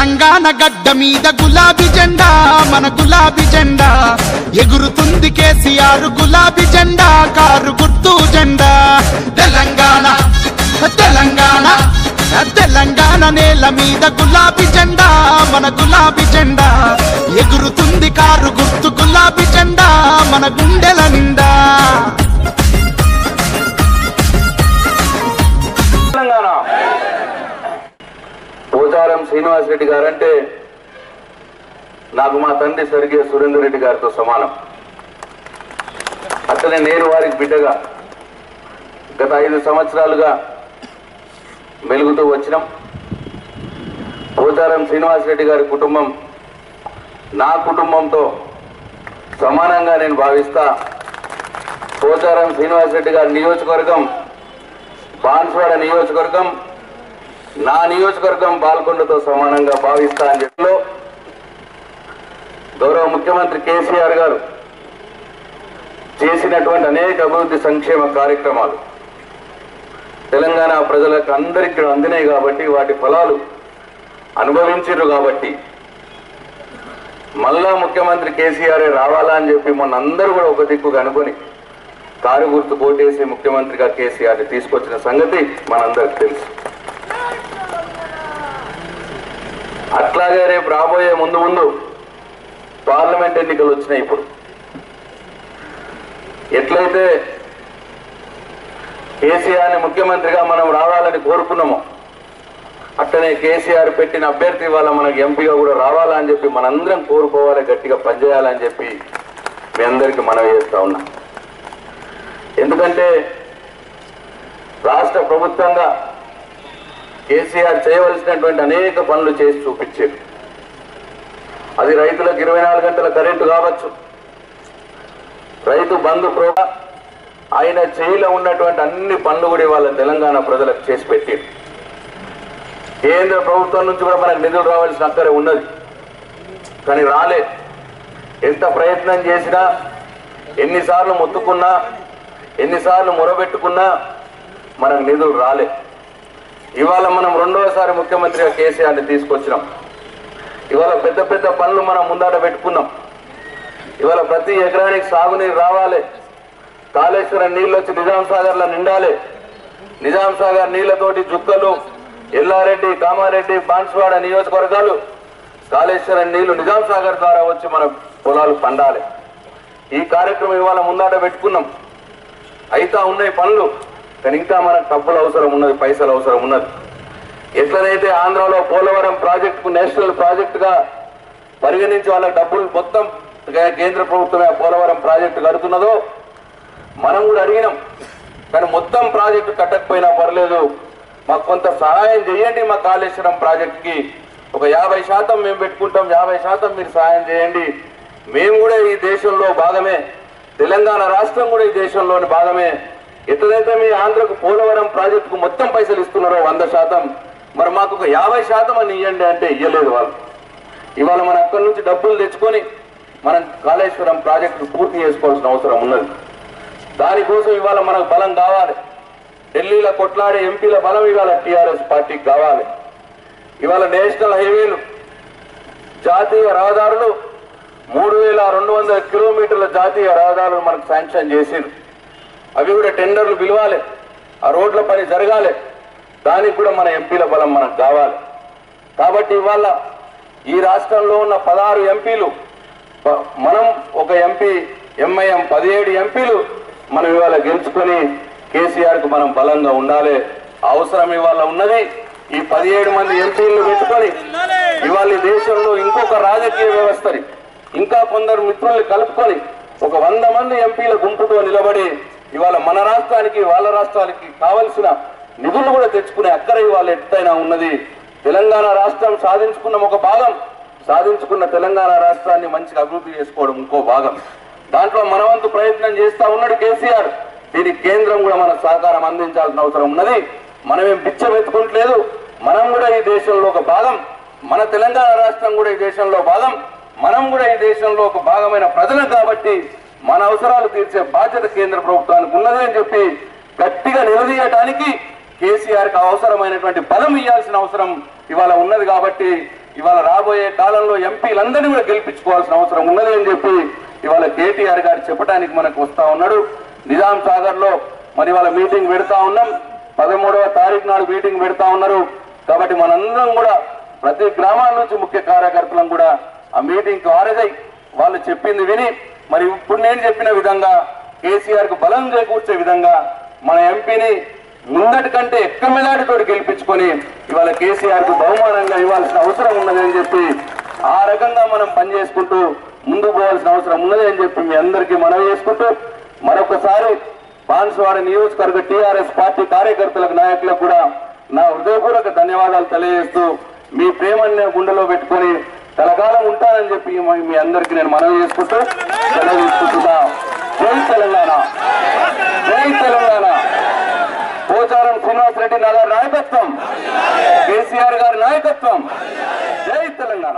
తెలంగాణ గడ్డ మీద గులాబీ జెండా మన గులాబీ జెండా ఎగురుతుంది కేసీఆర్ గులాబీ జెండా కారు గుర్తు జెండా తెలంగాణ తెలంగాణ తెలంగాణ నేల మీద గులాబీ జెండా మన గులాబీ జెండా ఎగురుతుంది కారు గుర్తు గులాబీ జెండా మన గుండెల నిండా పోచారం శ్రీనివాస్ రెడ్డి గారంటే నాకు మా తండ్రి స్వర్గీయ సురేందర్ రెడ్డి గారితో సమానం. అట్లనే నేను వారికి బిడ్డగా గత 5 సంవత్సరాలుగా మెలుగుతూ వచ్చినాం. పోచారం శ్రీనివాస్ రెడ్డి గారి కుటుంబం నా కుటుంబంతో సమానంగా నేను భావిస్తా. పోచారం శ్రీనివాస్ రెడ్డి గారి నియోజకవర్గం బాన్స్వాడ నియోజకవర్గం నా నియోజకవర్గం బాల్కొండతో సమానంగా భావిస్తా అని చెప్పి గౌరవ ముఖ్యమంత్రి కేసీఆర్ గారు చేసినటువంటి అనేక అభివృద్ధి సంక్షేమ కార్యక్రమాలు తెలంగాణ ప్రజలకు అందరికీ అందినాయి కాబట్టి వాటి ఫలాలు అనుభవించారు కాబట్టి మళ్ళా ముఖ్యమంత్రి కేసీఆర్ రావాలా అని చెప్పి మొన్న అందరూ కూడా ఒక దిక్కుగా అనుకొని కారు గుర్తు కోటేసి ముఖ్యమంత్రిగా కేసీఆర్ తీసుకొచ్చిన సంగతి మనందరికి తెలుసు. అట్లాగే రేపు రాబోయే ముందు పార్లమెంట్ ఎన్నికలు వచ్చినాయి. ఇప్పుడు ఎట్లయితే కేసీఆర్ని ముఖ్యమంత్రిగా మనం రావాలని కోరుకున్నామో అట్టనే కేసీఆర్ పెట్టిన అభ్యర్థి వాళ్ళ మనకు ఎంపీగా కూడా రావాలని చెప్పి మనందరం కోరుకోవాలి, గట్టిగా పనిచేయాలని చెప్పి మీ అందరికీ మనవి చేస్తా ఉన్నా. ఎందుకంటే రాష్ట్ర ప్రభుత్వంగా కేసీఆర్ చేయవలసినటువంటి అనేక పనులు చేసి చూపించారు. అది రైతులకు 24 గంటల కరెంటు కావచ్చు, రైతు బంధు ప్రోగ్రాం, ఆయన చేయిలో ఉన్నటువంటి అన్ని పనులు కూడా వాళ్ళ తెలంగాణ ప్రజలకు చేసి పెట్టారు. కేంద్ర ప్రభుత్వం నుంచి కూడా మనకు నిధులు రావాల్సిన అక్కరే ఉన్నది, కానీ రాలే. ఎంత ప్రయత్నం చేసినా, ఎన్నిసార్లు మొత్తుకున్నా, ఎన్నిసార్లు మొరబెట్టుకున్నా మనకు నిధులు రాలే. ఇవాళ మనం 2వసారి ముఖ్యమంత్రిగా కేసీఆర్ని తీసుకొచ్చినాం. ఇవాళ పెద్ద పెద్ద పనులు మనం ముందాట పెట్టుకున్నాం. ఇవాళ ప్రతి ఎకరానికి సాగునీరు రావాలి, కాళేశ్వరం నీళ్ళు వచ్చి నిజాం సాగర్లో నిండాలి, నిజాం సాగర్ నీళ్లతోటి జుక్కలు, ఎల్లారెడ్డి, కామారెడ్డి, బాన్స్వాడ నియోజకవర్గాలు కాళేశ్వరం నీళ్లు నిజాం సాగర్ ద్వారా వచ్చి మన పొలాలు పండాలి. ఈ కార్యక్రమం ఇవాళ ముందాట పెట్టుకున్నాం. అయితా ఉన్నాయి పనులు, కానీ ఇంకా మనకు డబ్బులు అవసరం ఉన్నది, పైసలు అవసరం ఉన్నది. ఎట్లనైతే ఆంధ్రాలో పోలవరం ప్రాజెక్టుకు నేషనల్ ప్రాజెక్టుగా పరిగణించి వాళ్ళ డబ్బులు మొత్తం కేంద్ర ప్రభుత్వమే పోలవరం ప్రాజెక్టు కడుతున్నదో మనం కూడా అడిగినాం. కానీ మొత్తం ప్రాజెక్టు కట్టకపోయినా పర్లేదు, మాకు కొంత సహాయం చేయండి, మా కాళేశ్వరం ప్రాజెక్టుకి ఒక 50% మేము పెట్టుకుంటాం, 50% మీరు సహాయం చేయండి. మేము కూడా ఈ దేశంలో భాగమే, తెలంగాణ రాష్ట్రం కూడా ఈ దేశంలోని భాగమే. ఎట్లయితే మీ ఆంధ్రకు పోలవరం ప్రాజెక్టుకు మొత్తం పైసలు ఇస్తున్నారో 100%, మరి మాకు ఒక 50% అని ఇవ్వండి అంటే ఇవ్వలేదు వాళ్ళు. ఇవాళ మన అక్కడి నుంచి డబ్బులు తెచ్చుకొని మనం కాళేశ్వరం ప్రాజెక్టు పూర్తి చేసుకోవాల్సిన అవసరం ఉన్నది. దానికోసం ఇవాళ మనకు బలం కావాలి. ఢిల్లీలో కొట్లాడే ఎంపీల బలం ఇవాళ టీఆర్ఎస్ పార్టీకి కావాలి. ఇవాళ నేషనల్ హైవేలు, జాతీయ రహదారులు 3200 కిలోమీటర్ల జాతీయ రహదారులు మనకు శాంక్షన్ చేసిండ్రు. అవి కూడా టెండర్లు పిలవాలి, ఆ రోడ్ల పని జరగాలి. దానికి కూడా మన ఎంపీల బలం మనకు కావాలి. కాబట్టి ఇవాళ ఈ రాష్ట్రంలో ఉన్న 16 ఎంపీలు, మనం ఒక ఎంపీ ఎంఐఎం 17 ఎంపీలు మనం ఇవాళ గెలుచుకొని కేసీఆర్కు మనం బలంగా ఉండాలి. అవసరం ఇవాళ ఉన్నది. ఈ 17 మంది ఎంపీలను పెట్టుకొని ఇవాళ ఈ దేశంలో ఇంకొక రాజకీయ వ్యవస్థని, ఇంకా కొందరు మిత్రుల్ని కలుపుకొని ఒక 100 మంది ఎంపీల గుంపుతో నిలబడి ఇవాళ మన రాష్ట్రానికి, వాళ్ళ రాష్ట్రాలకి కావలసిన నిధులు కూడా తెచ్చుకునే అక్కర ఇవాళ ఎట్టయినా ఉన్నది. తెలంగాణ రాష్ట్రం సాధించుకున్న ఒక భాగం, సాధించుకున్న తెలంగాణ రాష్ట్రాన్ని మంచిగా అభివృద్ధి చేసుకోవడం ఇంకో భాగం. దాంట్లో మనవంతు ప్రయత్నం చేస్తా ఉన్నాడు కేసీఆర్. దీనికి కేంద్రం కూడా మన సహకారం అందించాల్సిన అవసరం ఉన్నది. మనమేం బిచ్చబెత్తుకుంటలేదు, మనం కూడా ఈ దేశంలో ఒక భాగం, మన తెలంగాణ రాష్ట్రం కూడా ఈ దేశంలో భాగం, మనం కూడా ఈ దేశంలో ఒక భాగమైన ప్రజలు కాబట్టి మన అవసరాలు తీర్చే బాధ్యత కేంద్ర ప్రభుత్వానికి ఉన్నది అని చెప్పి గట్టిగా నిలదీయడానికి కేసీఆర్ కి అవసరమైనటువంటి బలం ఇవ్వాల్సిన అవసరం ఇవాళ ఉన్నది. కాబట్టి ఇవాళ రాబోయే కాలంలో ఎంపీలందరినీ కూడా గెలిపించుకోవాల్సిన అవసరం ఉన్నది అని చెప్పి ఇవాళ కేటీఆర్ గారు చెప్పడానికి మనకు వస్తా ఉన్నాడు. నిజాం సాగర్ లో మరి ఇవాళ మీటింగ్ పెడతా ఉన్నాం. 13వ తారీఖు నాడు మీటింగ్ పెడతా ఉన్నారు. కాబట్టి మనందరం కూడా ప్రతి గ్రామాల నుంచి ముఖ్య కార్యకర్తలం కూడా ఆ మీటింగ్ కు ఆరదై వాళ్ళు చెప్పింది విని మరి ఇప్పుడు నేను చెప్పిన విధంగా కేసీఆర్ కు బలం చేకూర్చే విధంగా మన ఎంపీని ముందటి కంటే ఎక్కువ మెజారిటీతో గెలిపించుకొని ఇవాళ కేసీఆర్ కు బహుమానంగా ఇవ్వాల్సిన అవసరం ఉన్నదని చెప్పి ఆ రకంగా మనం పనిచేసుకుంటూ ముందుకు పోవాల్సిన అవసరం ఉన్నది అని చెప్పి మీ అందరికీ మనవి చేసుకుంటూ మరొకసారి బాన్సువాడ నియోజకవర్గ టీఆర్ఎస్ పార్టీ కార్యకర్తలకు నాయకులకు కూడా నా హృదయపూర్వక ధన్యవాదాలు తెలియజేస్తూ మీ ప్రేమని గుండెలో పెట్టుకొని కలకాలం ఉంటానని చెప్పి మీ అందరికీ నేను మనవి చేసుకుంటూ సెలవు తీసుకుంటున్నా. జై తెలంగాణ, జై తెలంగాణ. పోచారం శ్రీనివాసరెడ్డి గారి నాయకత్వం, కేసీఆర్ గారి నాయకత్వం. జై తెలంగాణ.